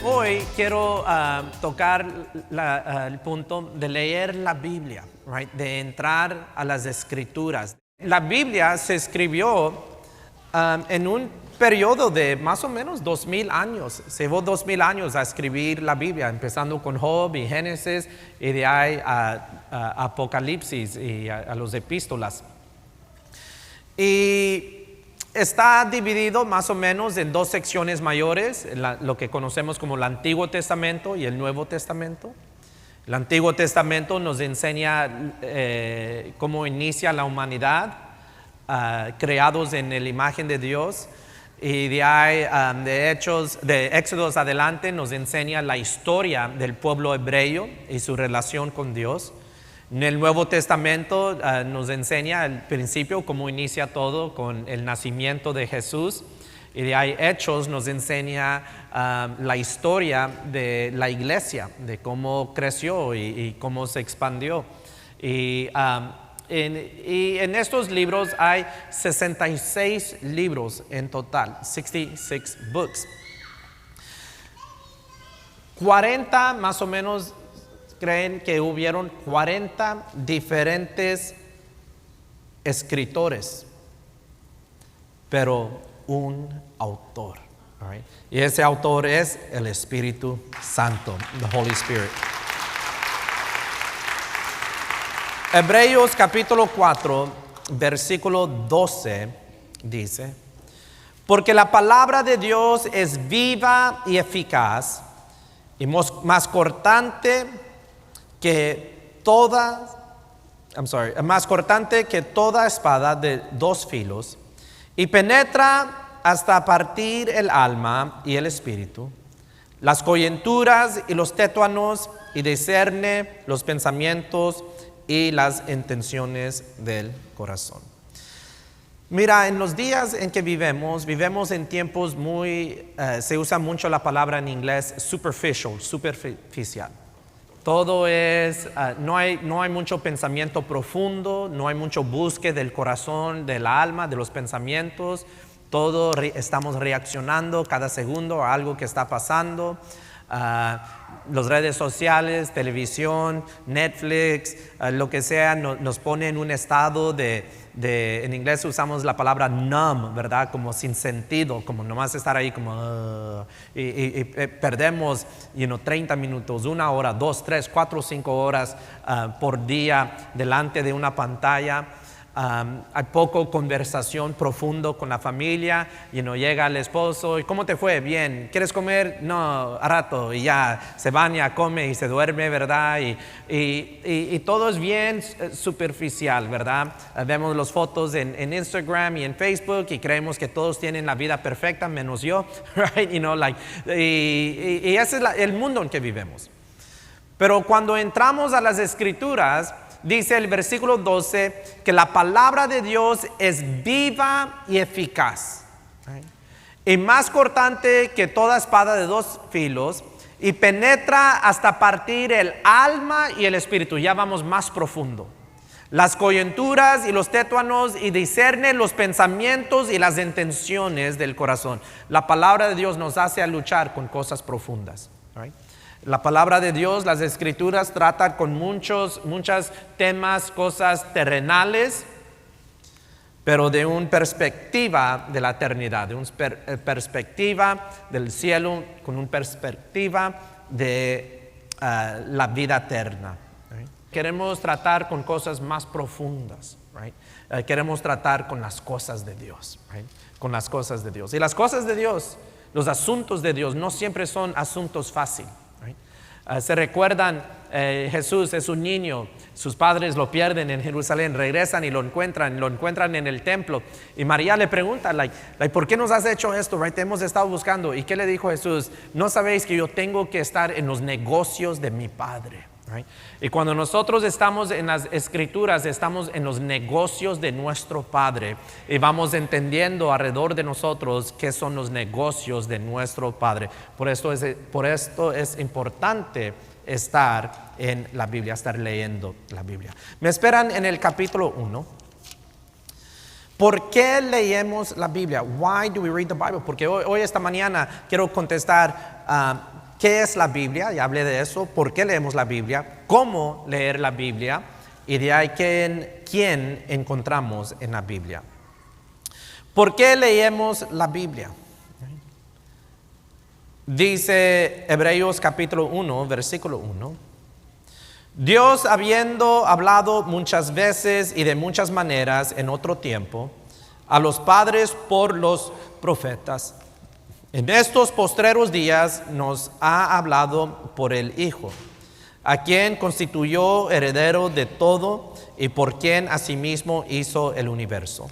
Hoy quiero tocar el punto de leer la Biblia, right? De entrar a las Escrituras. La Biblia se escribió en un periodo de más o menos 2000 años. Se llevó 2000 años a escribir la Biblia, empezando con Job y Génesis, y de ahí a Apocalipsis y a los epístolas. Y está dividido más o menos en dos secciones mayores, lo que conocemos como el Antiguo Testamento y el Nuevo Testamento. El Antiguo Testamento nos enseña cómo inicia la humanidad, creados en la imagen de Dios. Y de ahí, de Éxodos adelante, nos enseña la historia del pueblo hebreo y su relación con Dios. En el Nuevo Testamento nos enseña el principio, cómo inicia todo con el nacimiento de Jesús. Y de ahí Hechos nos enseña la historia de la iglesia, de cómo creció y cómo se expandió. Y en estos libros hay 66 libros en total, 66 books. 40 más o menos creen que hubieron 40 diferentes escritores, pero un autor. Right? Y ese autor es el Espíritu Santo, the Holy Spirit. Hebreos capítulo 4, versículo 12 dice: porque la palabra de Dios es viva y eficaz y más cortante que más cortante que toda espada de dos filos, y penetra hasta partir el alma y el espíritu, las coyunturas y los tuétanos, y discierne los pensamientos y las intenciones del corazón. Mira, en los días en que vivemos en tiempos se usa mucho la palabra en inglés superficial. Todo es, no hay mucho pensamiento profundo, no hay mucho búsqueda del corazón, del alma, de los pensamientos. Estamos reaccionando cada segundo a algo que está pasando. Las redes sociales, televisión, Netflix, lo que sea, nos pone en un estado en inglés usamos la palabra numb, ¿verdad? Como sin sentido, como nomás estar ahí como y perdemos 30 minutos, 1 hora, 2, 3, 4, 5 horas por día delante de una pantalla. Hay poco conversación profundo con la familia. Llega el esposo y ¿cómo te fue? Bien. ¿Quieres comer? No, a rato. Y ya se baña, come y se duerme, ¿verdad? Y todo es bien superficial, ¿verdad? Vemos las fotos en Instagram y en Facebook y creemos que todos tienen la vida perfecta menos yo, right? Y ese es el mundo en que vivimos. Pero cuando entramos a las Escrituras, dice el versículo 12 que la palabra de Dios es viva y eficaz, right? Y más cortante que toda espada de dos filos, y penetra hasta partir el alma y el espíritu. Ya vamos más profundo. Las coyunturas y los tuétanos, y discierne los pensamientos y las intenciones del corazón. La palabra de Dios nos hace luchar con cosas profundas, right? La palabra de Dios, las Escrituras tratan con muchos temas, cosas terrenales, pero de una perspectiva de la eternidad, de una perspectiva del cielo, con una perspectiva de la vida eterna. Right? Queremos tratar con cosas más profundas. Right? Queremos tratar con las cosas de Dios. Right? Con las cosas de Dios. Y las cosas de Dios, los asuntos de Dios, no siempre son asuntos fáciles. Se recuerdan, Jesús es un niño, sus padres lo pierden en Jerusalén, regresan y lo encuentran en el templo, y María le pregunta, ¿por qué nos has hecho esto? Right? Te hemos estado buscando. ¿Y qué le dijo Jesús? ¿No sabéis que yo tengo que estar en los negocios de mi Padre? Right? Y cuando nosotros estamos en las Escrituras, estamos en los negocios de nuestro Padre, y vamos entendiendo alrededor de nosotros qué son los negocios de nuestro Padre. Por esto es importante estar en la Biblia, estar leyendo la Biblia. Me esperan en el capítulo 1. ¿Por qué leemos la Biblia? Why do we read the Bible? Porque hoy esta mañana quiero contestar qué es la Biblia, ya hablé de eso, por qué leemos la Biblia, cómo leer la Biblia y de ahí quién encontramos en la Biblia. ¿Por qué leemos la Biblia? Dice Hebreos capítulo 1, versículo 1. Dios, habiendo hablado muchas veces y de muchas maneras en otro tiempo a los padres por los profetas, en estos postreros días nos ha hablado por el Hijo, a quien constituyó heredero de todo y por quien asimismo hizo el universo,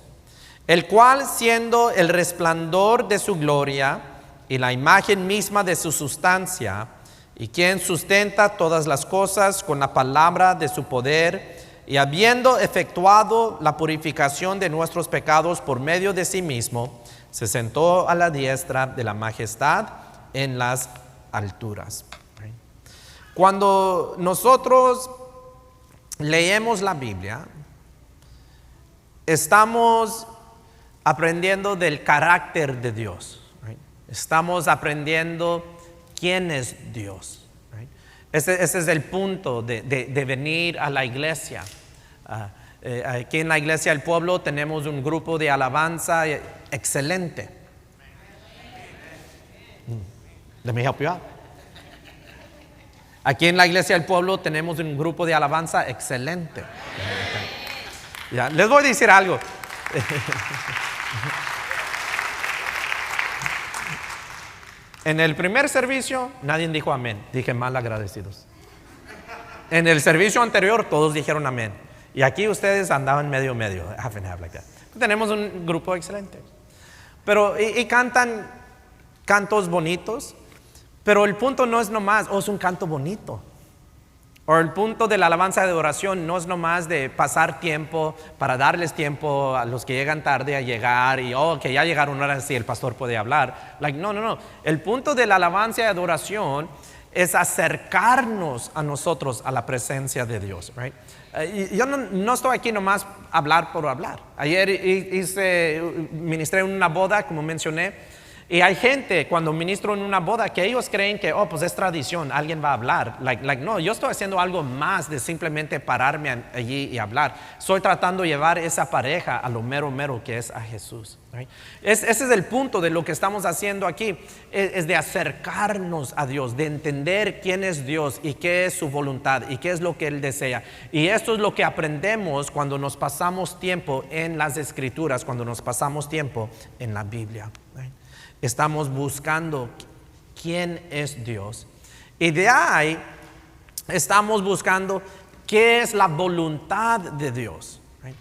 el cual, siendo el resplandor de su gloria y la imagen misma de su sustancia, y quien sustenta todas las cosas con la palabra de su poder, y habiendo efectuado la purificación de nuestros pecados por medio de sí mismo, se sentó a la diestra de la majestad en las alturas. Cuando nosotros leemos la Biblia, estamos aprendiendo del carácter de Dios. Estamos aprendiendo quién es Dios. Ese es el punto de venir a la iglesia. Aquí en la iglesia del pueblo tenemos un grupo de alabanza excelente. Let me help you out. Aquí en la iglesia del pueblo tenemos un grupo de alabanza excelente. Ya, les voy a decir algo. En el primer servicio nadie dijo amén, dije mal agradecidos. En el servicio anterior todos dijeron amén. Y aquí ustedes andaban medio, half and half like that. Tenemos un grupo excelente. Pero, y cantan cantos bonitos, pero el punto no es nomás, es un canto bonito. O el punto de la alabanza de oración no es nomás de pasar tiempo para darles tiempo a los que llegan tarde a llegar y que ya llegaron horas y el pastor puede hablar. No. El punto de la alabanza de adoración es acercarnos a nosotros a la presencia de Dios. Right? Yo no estoy aquí nomás a hablar por hablar. Ayer ministré en una boda, como mencioné. Y hay gente cuando ministro en una boda que ellos creen que, pues es tradición, alguien va a hablar. No, yo estoy haciendo algo más de simplemente pararme allí y hablar. Estoy tratando de llevar esa pareja a lo mero que es a Jesús. Right? Ese es el punto de lo que estamos haciendo aquí, es de acercarnos a Dios, de entender quién es Dios y qué es su voluntad y qué es lo que Él desea. Y esto es lo que aprendemos cuando nos pasamos tiempo en las Escrituras, cuando nos pasamos tiempo en la Biblia. Right? Estamos buscando quién es Dios. Y de ahí estamos buscando qué es la voluntad de Dios. Right?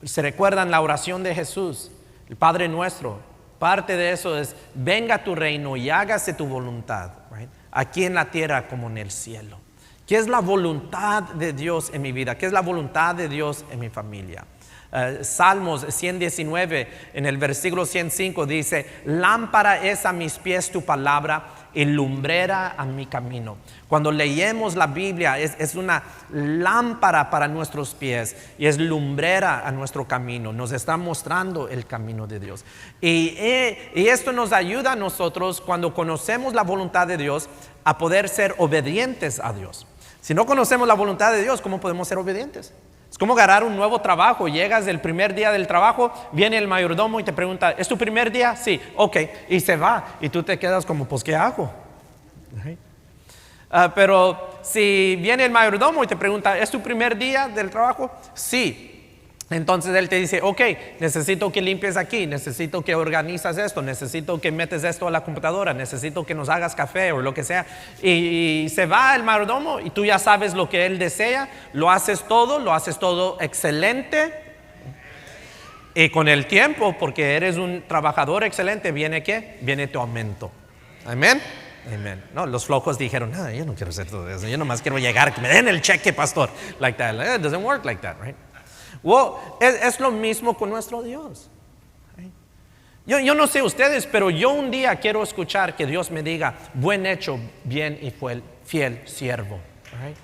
¿Se recuerdan la oración de Jesús? El Padre Nuestro. Parte de eso es, venga tu reino y hágase tu voluntad. Right? Aquí en la tierra como en el cielo. ¿Qué es la voluntad de Dios en mi vida? ¿Qué es la voluntad de Dios en mi familia? Salmos 119 en el versículo 105 dice, lámpara es a mis pies tu palabra y lumbrera a mi camino. Cuando leemos la Biblia es una lámpara para nuestros pies y es lumbrera a nuestro camino. Nos está mostrando el camino de Dios. Y esto nos ayuda a nosotros cuando conocemos la voluntad de Dios a poder ser obedientes a Dios. Si no conocemos la voluntad de Dios, ¿cómo podemos ser obedientes? Es como agarrar un nuevo trabajo. Llegas el primer día del trabajo, viene el mayordomo y te pregunta, ¿es tu primer día? Sí, ok, y se va. Y tú te quedas como, pues, ¿qué hago? Right? Pero si viene el mayordomo y te pregunta, ¿es tu primer día del trabajo? Sí. Entonces él te dice, ok, necesito que limpies aquí, necesito que organizas esto, necesito que metes esto a la computadora, necesito que nos hagas café o lo que sea. Y se va el mayordomo y tú ya sabes lo que él desea, lo haces todo excelente. Y con el tiempo, porque eres un trabajador excelente, ¿viene qué? Viene tu aumento. Amén. Amen. No, los flojos dijeron, yo no quiero hacer todo eso, yo nomás quiero llegar, que me den el cheque, pastor. Like that. It doesn't work like that, right? Well, es lo mismo con nuestro Dios. Yo no sé ustedes, pero yo un día quiero escuchar que Dios me diga, buen hecho, bien y fiel siervo. Right?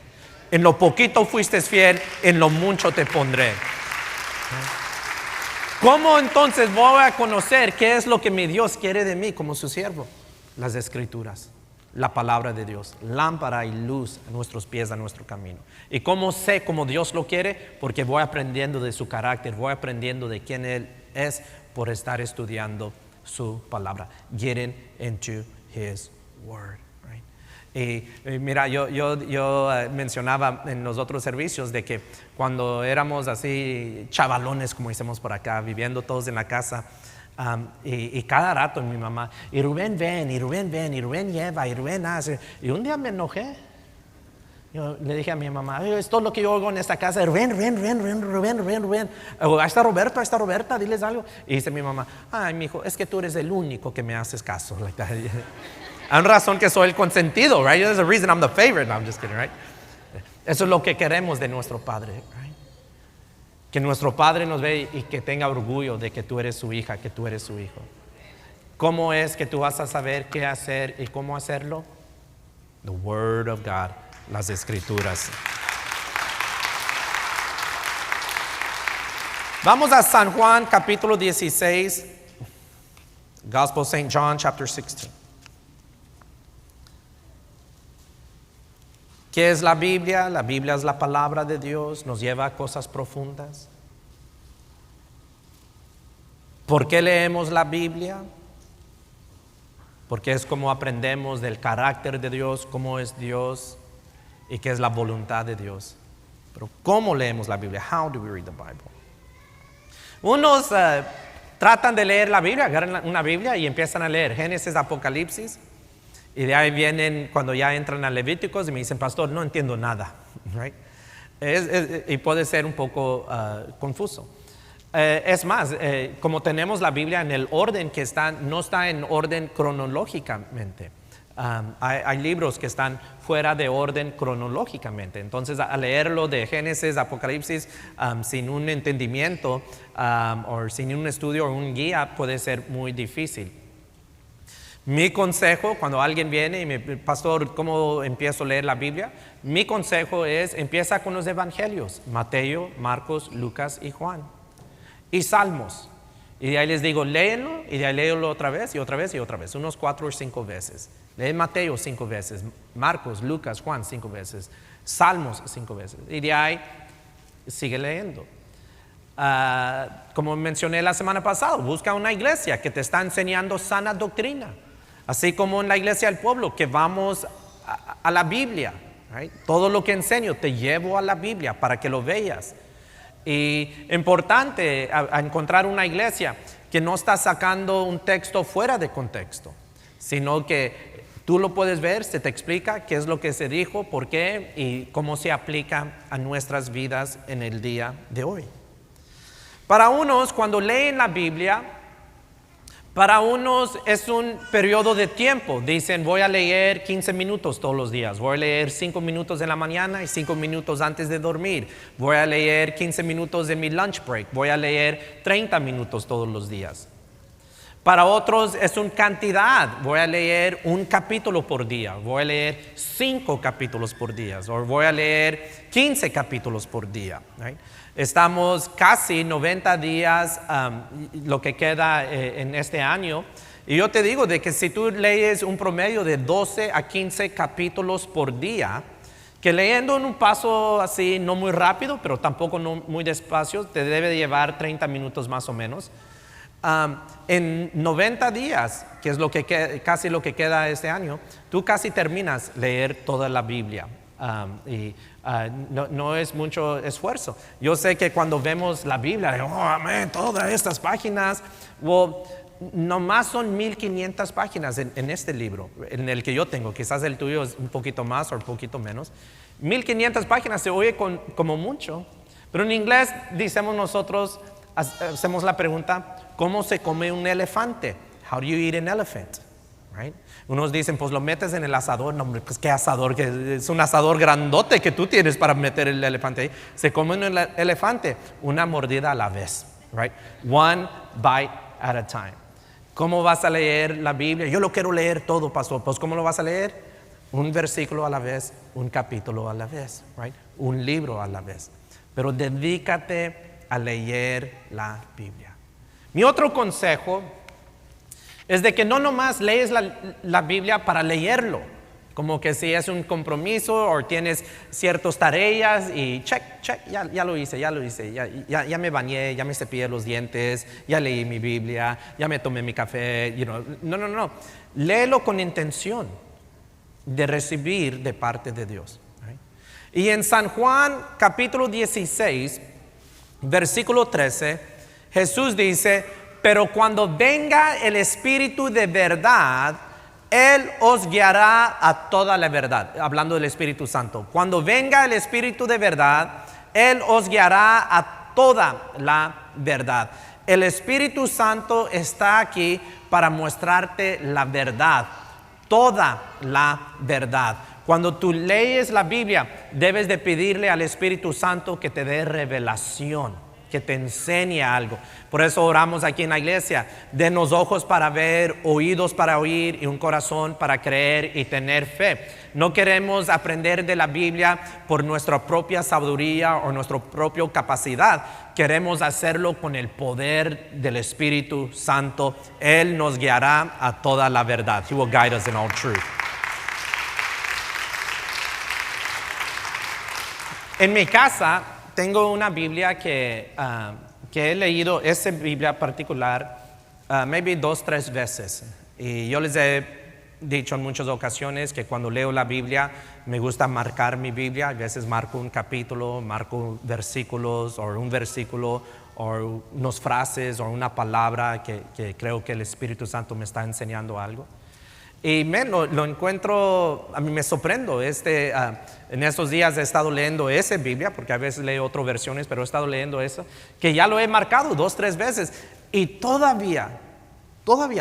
En lo poquito fuiste fiel, en lo mucho te pondré. ¿Cómo entonces voy a conocer qué es lo que mi Dios quiere de mí como su siervo? Las Escrituras. la palabra de Dios, lámpara y luz a nuestros pies, a nuestro camino. ¿Y cómo sé cómo Dios lo quiere? Porque voy aprendiendo de su carácter, voy aprendiendo de quién Él es por estar estudiando su palabra. Getting into His Word. Right? Y mira, yo mencionaba en los otros servicios de que cuando éramos así chavalones, como decimos por acá, viviendo todos en la casa, y cada rato mi mamá, y Rubén ven, y Rubén ven, y Rubén lleva, y Rubén hace. Y un día me enojé. Yo le dije a mi mamá, es todo lo que yo oigo en esta casa, Rubén. Ahí está Roberta, diles algo. Y dice mi mamá, ay, mijo, es que tú eres el único que me haces caso. Like that. Hay razón que soy el consentido, right? There's a reason I'm the favorite. No, I'm just kidding, right? Eso es lo que queremos de nuestro Padre, right? Que nuestro Padre nos ve y que tenga orgullo de que tú eres su hija, que tú eres su hijo. ¿Cómo es que tú vas a saber qué hacer y cómo hacerlo? The Word of God, las Escrituras. Vamos a San Juan capítulo 16, Gospel of St. John chapter 16. ¿Qué es la Biblia? La Biblia es la palabra de Dios, nos lleva a cosas profundas. ¿Por qué leemos la Biblia? Porque es como aprendemos del carácter de Dios, cómo es Dios y qué es la voluntad de Dios. Pero ¿cómo leemos la Biblia? How do we read the Bible? Unos tratan de leer la Biblia, agarran una Biblia y empiezan a leer Génesis, Apocalipsis. Y de ahí vienen cuando ya entran a Levíticos y me dicen, pastor, no entiendo nada. Right? Y puede ser un poco confuso. Es más, como tenemos la Biblia en el orden que está, no está en orden cronológicamente. Hay libros que están fuera de orden cronológicamente. Entonces, al leerlo de Génesis, Apocalipsis, sin un entendimiento o sin un estudio o un guía, puede ser muy difícil. Mi consejo, cuando alguien viene y me dice, pastor, ¿cómo empiezo a leer la Biblia? Mi consejo es, empieza con los evangelios, Mateo, Marcos, Lucas y Juan. Y Salmos. Y de ahí les digo, léenlo, y de ahí léelo otra vez, y otra vez, y otra vez, unos 4 o 5 veces. Lee Mateo 5 veces, Marcos, Lucas, Juan 5 veces, Salmos 5 veces. Y de ahí sigue leyendo. Como mencioné la semana pasada, busca una iglesia que te está enseñando sana doctrina. Así como en la iglesia del pueblo, que vamos a la Biblia. Right? Todo lo que enseño te llevo a la Biblia para que lo veas. Y importante a encontrar una iglesia que no está sacando un texto fuera de contexto, sino que tú lo puedes ver, se te explica qué es lo que se dijo, por qué y cómo se aplica a nuestras vidas en el día de hoy. Para unos, cuando leen la Biblia, para unos es un periodo de tiempo. Dicen, voy a leer 15 minutos todos los días. Voy a leer 5 minutos en la mañana y 5 minutos antes de dormir. Voy a leer 15 minutos en mi lunch break. Voy a leer 30 minutos todos los días. Para otros es una cantidad. Voy a leer un capítulo por día. Voy a leer 5 capítulos por día. O voy a leer 15 capítulos por día. Right? Estamos casi 90 días, lo que queda en este año. Y yo te digo de que si tú lees un promedio de 12 a 15 capítulos por día, que leyendo en un paso así, no muy rápido, pero tampoco no muy despacio, te debe llevar 30 minutos más o menos. En 90 días, que es casi lo que queda este año, tú casi terminas leer toda la Biblia. No es mucho esfuerzo. Yo sé que cuando vemos la Biblia, todas estas páginas, nomás son 1500 páginas en este libro, en el que yo tengo. Quizás el tuyo es un poquito más o un poquito menos. 1500 páginas se oye como mucho, pero en inglés decimos nosotros, hacemos la pregunta, ¿cómo se come un elefante? How do you eat an elephant? Right? Unos dicen, pues lo metes en el asador. No, pues qué asador, que es un asador grandote que tú tienes para meter el elefante ahí. Se come un elefante una mordida a la vez. Right? One bite at a time. ¿Cómo vas a leer la Biblia? Yo lo quiero leer todo, pastor. Pues ¿cómo lo vas a leer? Un versículo a la vez, un capítulo a la vez. Right? Un libro a la vez. Pero dedícate a leer la Biblia. Mi otro consejo es de que no nomás lees la Biblia para leerlo, Como que si es un compromiso o tienes ciertas tareas y check, ya lo hice, ya me bañé, ya me cepillé los dientes, ya leí mi Biblia, ya me tomé mi café. No. Léelo con intención de recibir de parte de Dios. Right? Y en San Juan capítulo 16, versículo 13, Jesús dice, pero cuando venga el Espíritu de verdad, Él os guiará a toda la verdad. Hablando del Espíritu Santo. Cuando venga el Espíritu de verdad, Él os guiará a toda la verdad. El Espíritu Santo está aquí para mostrarte la verdad. Toda la verdad. Cuando tú lees la Biblia, debes de pedirle al Espíritu Santo que te dé revelación, que te enseñe algo. Por eso oramos aquí en la iglesia: denos ojos para ver, oídos para oír y un corazón para creer y tener fe. No queremos aprender de la Biblia por nuestra propia sabiduría o nuestra propia capacidad. Queremos hacerlo con el poder del Espíritu Santo. Él nos guiará a toda la verdad. He will guide us in all truth. En mi casa tengo una Biblia que he leído, esa Biblia particular, maybe 2-3 veces. Y yo les he dicho en muchas ocasiones que cuando leo la Biblia me gusta marcar mi Biblia. A veces marco un capítulo, marco versículos o un versículo o unas frases o una palabra que creo que el Espíritu Santo me está enseñando algo. Y lo encuentro, a mí me sorprendo. En estos días he estado leyendo esa Biblia, porque a veces leo otras versiones, pero he estado leyendo eso, que ya lo he marcado 2-3 veces. Y todavía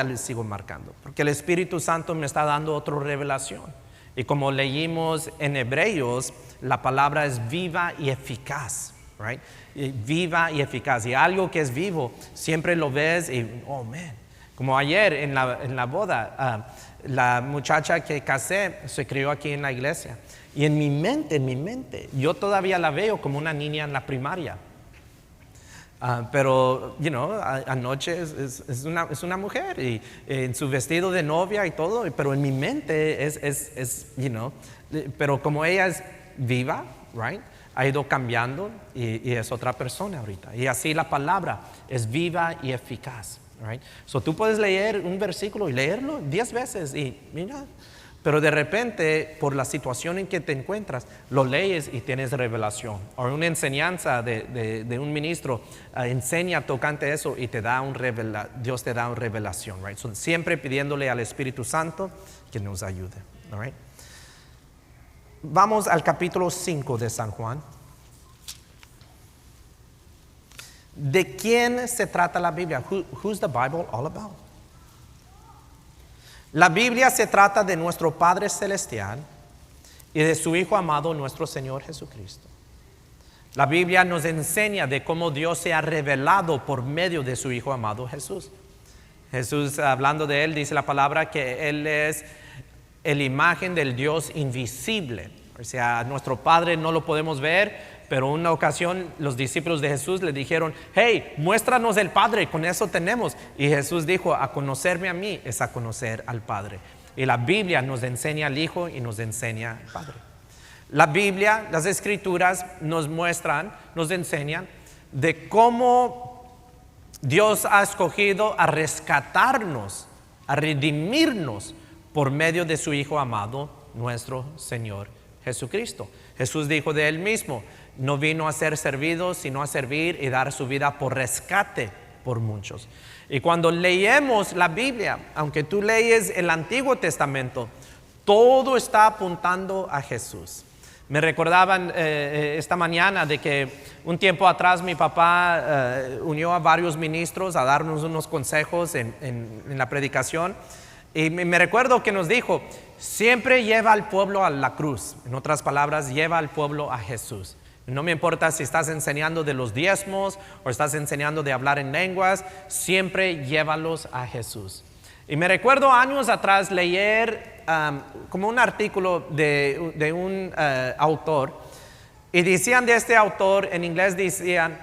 le sigo marcando, porque el Espíritu Santo me está dando otra revelación. Y como leímos en Hebreos, la palabra es viva y eficaz, right? Viva y eficaz. Y algo que es vivo, siempre lo ves y, oh man. Como ayer en la boda, la muchacha que casé se crió aquí en la iglesia. Y en mi mente, yo todavía la veo como una niña en la primaria. Pero, anoche es una mujer y en su vestido de novia y todo, pero en mi mente pero como ella es viva, right? Ha ido cambiando y es otra persona ahorita. Y así la palabra es viva y eficaz. Right? So tú puedes leer un versículo y leerlo 10 veces y mira, pero de repente por la situación en que te encuentras lo lees y tienes revelación, o una enseñanza de un ministro enseña tocante eso y Dios te da una revelación, right? So, siempre pidiéndole al Espíritu Santo que nos ayude. All right? Vamos al capítulo 5 de San Juan. ¿De quién se trata la Biblia? Who's the Bible all about? La Biblia se trata de nuestro Padre Celestial y de su Hijo amado, nuestro Señor Jesucristo. La Biblia nos enseña de cómo Dios se ha revelado por medio de su Hijo amado Jesús. Jesús, hablando de Él, dice la palabra que Él es la imagen del Dios invisible. O sea, nuestro Padre no lo podemos ver, pero en una ocasión los discípulos de Jesús le dijeron: hey, muéstranos el Padre, con eso tenemos. Y Jesús dijo: a conocerme a mí es a conocer al Padre. Y la Biblia nos enseña al Hijo y nos enseña al Padre. La Biblia, las Escrituras nos enseñan de cómo Dios ha escogido a rescatarnos, a redimirnos por medio de su Hijo amado, nuestro Señor Jesucristo. Jesús dijo de Él mismo: no vino a ser servido, sino a servir y dar su vida por rescate por muchos. Y cuando leemos la Biblia, aunque tú lees el Antiguo Testamento, todo está apuntando a Jesús. Me recordaban esta mañana de que un tiempo atrás mi papá unió a varios ministros a darnos unos consejos en la predicación. Y me recuerdo que nos dijo: siempre lleva al pueblo a la cruz. En otras palabras, lleva al pueblo a Jesús. No me importa si estás enseñando de los diezmos o estás enseñando de hablar en lenguas, siempre llévalos a Jesús. Y me recuerdo años atrás leer como un artículo de un autor, y decían de este autor, en inglés decían: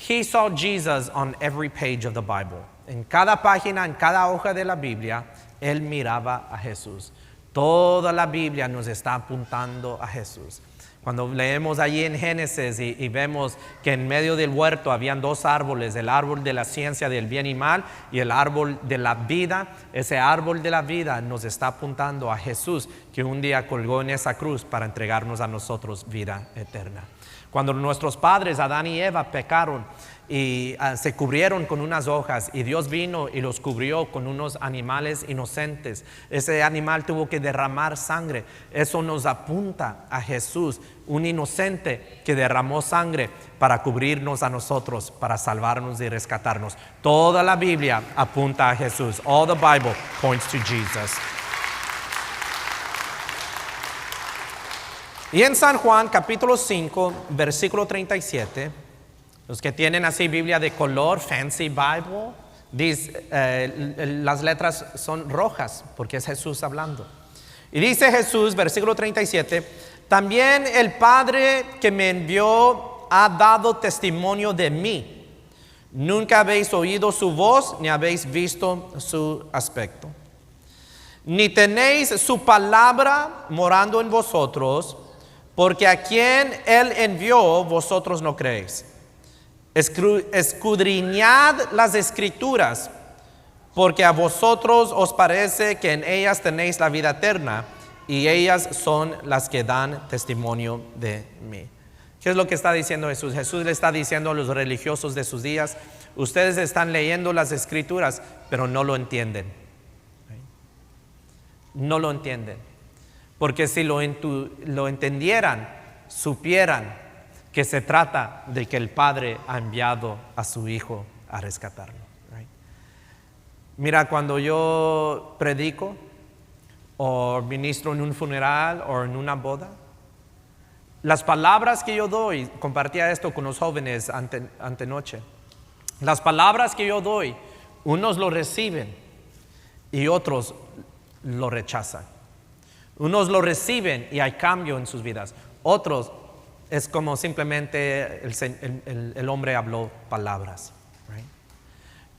he saw Jesus on every page of the Bible. En cada página, en cada hoja de la Biblia, él miraba a Jesús. Toda la Biblia nos está apuntando a Jesús. Cuando leemos allí en Génesis y vemos que en medio del huerto habían dos árboles, el árbol de la ciencia del bien y mal y el árbol de la vida, ese árbol de la vida nos está apuntando a Jesús, que un día colgó en esa cruz para entregarnos a nosotros vida eterna. Cuando nuestros padres, Adán y Eva, pecaron y se cubrieron con unas hojas y Dios vino y los cubrió con unos animales inocentes, ese animal tuvo que derramar sangre. Eso nos apunta a Jesús, un inocente que derramó sangre para cubrirnos a nosotros, para salvarnos y rescatarnos. Toda la Biblia apunta a Jesús. All the Bible points to Jesus. Y en San Juan capítulo 5, versículo 37, los que tienen así Biblia de color, fancy Bible, dice, las letras son rojas porque es Jesús hablando. Y dice Jesús, versículo 37, también el Padre que me envió ha dado testimonio de mí. Nunca habéis oído su voz ni habéis visto su aspecto. Ni tenéis su palabra morando en vosotros, porque a quien Él envió, vosotros no creéis. Escudriñad las Escrituras, porque a vosotros os parece que en ellas tenéis la vida eterna, y ellas son las que dan testimonio de mí. ¿Qué es lo que está diciendo Jesús? Jesús le está diciendo a los religiosos de sus días, ustedes están leyendo las Escrituras, pero no lo entienden. No lo entienden. Porque si lo entendieran, supieran que se trata de que el Padre ha enviado a su Hijo a rescatarlo. Right? Mira, cuando yo predico o ministro en un funeral o en una boda, las palabras que yo doy, compartía esto con los jóvenes antenoche, las palabras que yo doy, unos lo reciben y otros lo rechazan. Unos lo reciben y hay cambio en sus vidas. Otros es como simplemente el hombre habló palabras. Right?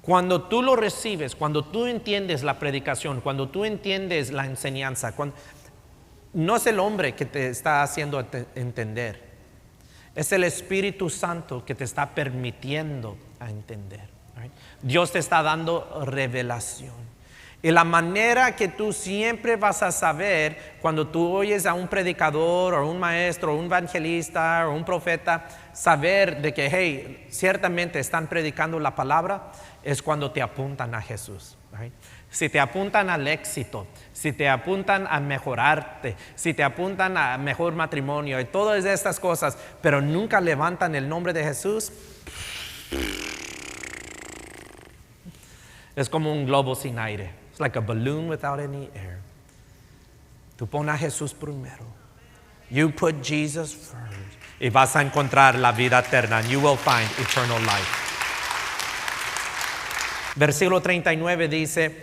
Cuando tú lo recibes, cuando tú entiendes la predicación, cuando tú entiendes la enseñanza, no es el hombre que te está haciendo entender. Es el Espíritu Santo que te está permitiendo a entender. Right? Dios te está dando revelación. Y la manera que tú siempre vas a saber cuando tú oyes a un predicador o un maestro o un evangelista o un profeta, saber de que, hey, ciertamente están predicando la palabra, es cuando te apuntan a Jesús. Right? Si te apuntan al éxito, si te apuntan a mejorarte, si te apuntan a mejor matrimonio y todas estas cosas, pero nunca levantan el nombre de Jesús, es como un globo sin aire. It's like a balloon without any air. Tú pon a Jesús primero. You put Jesus first. Y vas a encontrar la vida eterna. And you will find eternal life. Versículo 39 dice,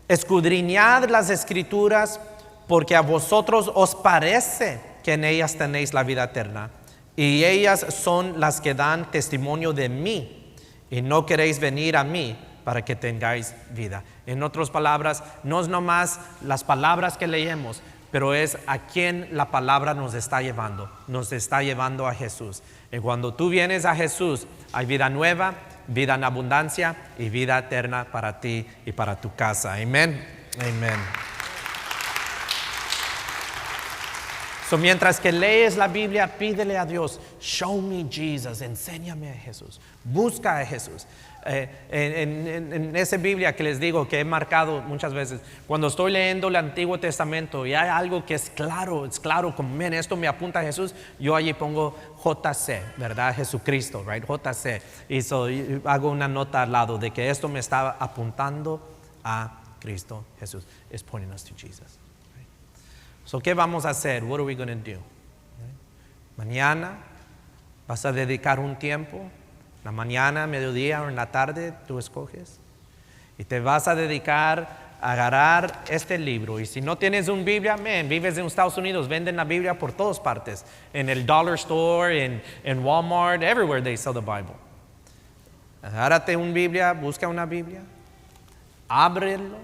escudriñad las Escrituras, porque a vosotros os parece que en ellas tenéis la vida eterna. Y ellas son las que dan testimonio de mí. Y no queréis venir a mí para que tengáis vida. En otras palabras, no es nomás las palabras que leemos, pero es a quien la palabra nos está llevando. Nos está llevando a Jesús. Y cuando tú vienes a Jesús, hay vida nueva, vida en abundancia y vida eterna para ti y para tu casa. Amén. Amén. So, mientras que lees la Biblia, pídele a Dios, show me Jesus, enséñame a Jesús, busca a Jesús. En esa Biblia que les digo que he marcado muchas veces, cuando estoy leyendo el Antiguo Testamento y hay algo que es claro, como esto me apunta a Jesús, yo allí pongo JC, ¿verdad? Jesucristo, right? JC. Y hago una nota al lado de que esto me está apuntando a Cristo Jesús. It's pointing us to Jesus. So, ¿qué vamos a hacer? What are we going to do? Mañana vas a dedicar un tiempo, la mañana, mediodía o en la tarde, tú escoges. Y te vas a dedicar a agarrar este libro. Y si no tienes una Biblia, vives en Estados Unidos, venden la Biblia por todas partes. En el dollar store, en Walmart, everywhere they sell the Bible. Agárrate una Biblia, busca una Biblia. Ábrelo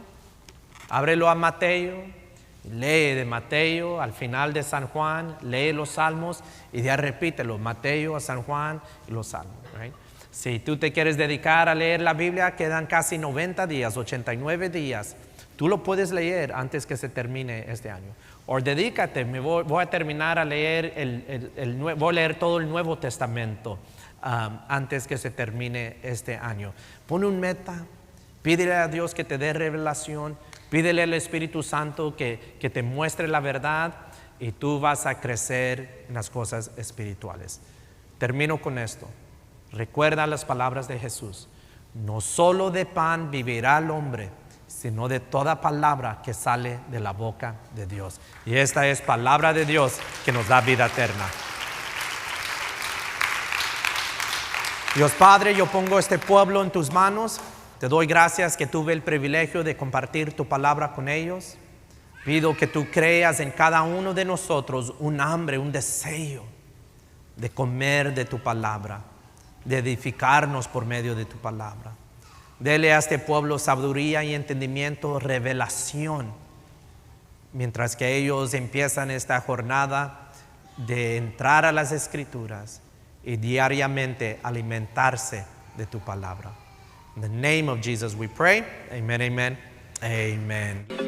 a Mateo. Lee de Mateo al final de San Juan, lee los Salmos y ya repítelo, Mateo a San Juan y los Salmos. Right? Si tú te quieres dedicar a leer la Biblia, quedan casi 90 días, 89 días. Tú lo puedes leer antes que se termine este año. O dedícate, voy a terminar a leer voy a leer todo el Nuevo Testamento antes que se termine este año. Pon un meta, pídele a Dios que te dé revelación, pídele al Espíritu Santo que te muestre la verdad y tú vas a crecer en las cosas espirituales. Termino con esto. Recuerda las palabras de Jesús. No solo de pan vivirá el hombre, sino de toda palabra que sale de la boca de Dios. Y esta es palabra de Dios que nos da vida eterna. Dios Padre, yo pongo este pueblo en tus manos. Te doy gracias que tuve el privilegio de compartir tu palabra con ellos. Pido que tú creas en cada uno de nosotros un hambre, un deseo de comer de tu palabra, de edificarnos por medio de tu palabra. Dele a este pueblo sabiduría y entendimiento, revelación, mientras que ellos empiezan esta jornada de entrar a las Escrituras y diariamente alimentarse de tu palabra. In the name of Jesus we pray. Amen, amen, amen.